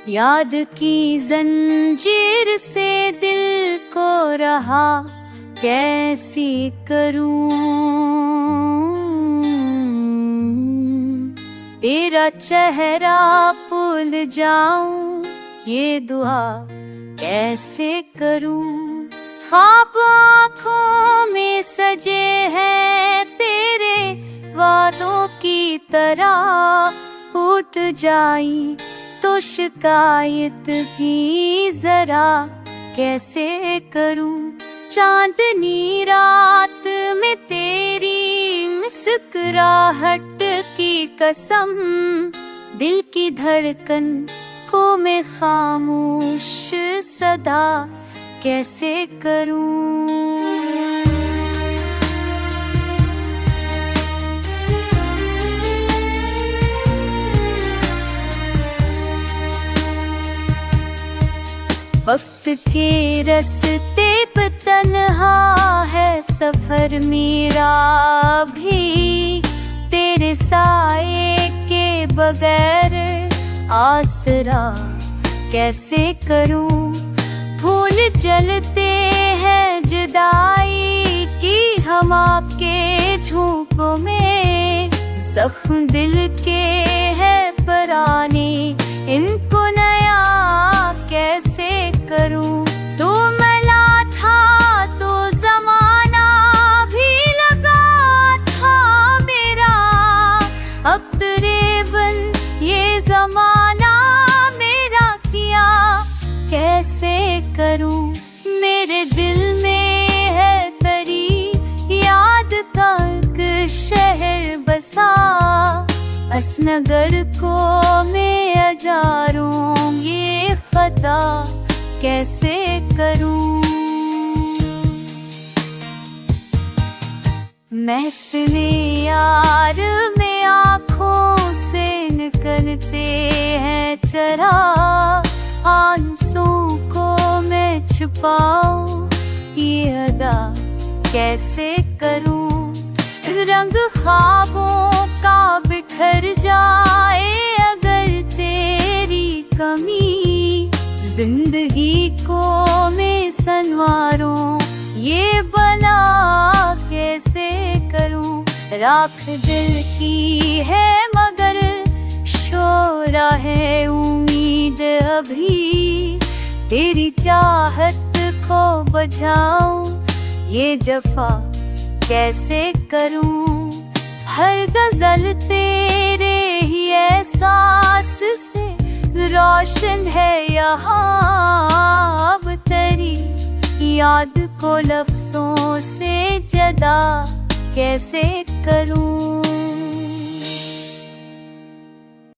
याद की जंजीर से दिल को रहा कैसी करूं, तेरा चेहरा भूल जाऊं ये दुआ कैसे करूं। ख्वाब आँखों में सजे हैं तेरे वादों की तरह, फूट जाई तो शिकायत भी जरा कैसे करूं। चांदनी रात में तेरी मुस्कुराहट की कसम, दिल की धड़कन को मैं खामोश सदा कैसे करूं। वक्त के रस्ते पे तन्हा है सफर मेरा भी, तेरे साए के बगैर आसरा कैसे करूं। फूल जलते हैं जुदाई की हवा के झोंकों में, जख्म दिल के हैं पुराने इनको नया कैसे करूं। तो मिला था तो जमाना भी लगा था मेरा, अब तकरीबन ये जमाना मेरा किया कैसे करूं। मेरे दिल में है तेरी याद का एक शहर बसा, असनगर को मैं अजारूं ये खता कैसे करूं। महफिले यार में आँखों से निकलते हैं चरा, आंसुओं को मैं छुपाऊं ये अदा कैसे करूं। रंग ख्वाबों का बिखर जाए अगर तेरी कमी, जिंदगी को मैं संवारूं ये बना कैसे करूं। राख दिल की है मगर शोरा है उम्मीद अभी, तेरी चाहत को बजाऊं ये जफा कैसे करूं। हर गजल तेरे ही एहसास से रोशन है यहाँ, अब तेरी याद को लफ्जों से जदा कैसे करूं।